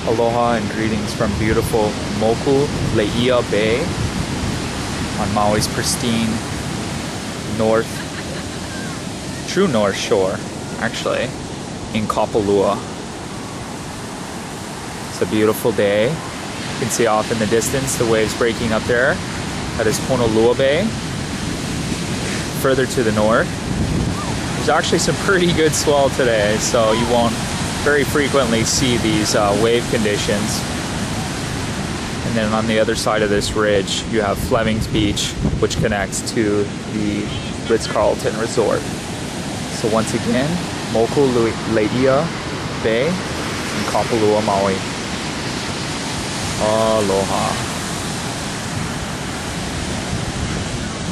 Aloha and greetings from beautiful Mokuleia Bay on Maui's pristine true north shore, actually, in Kapalua. It's a beautiful day. You can see off in the distance the waves breaking up there. That is Honolua Bay. Further to the north, there's actually some pretty good swell today, so you won't very frequently see these wave conditions. And then on the other side of this ridge, you have Fleming's Beach, which connects to the Ritz-Carlton Resort. So once again, Mokuleia Bay in Kapalua, Maui. Aloha.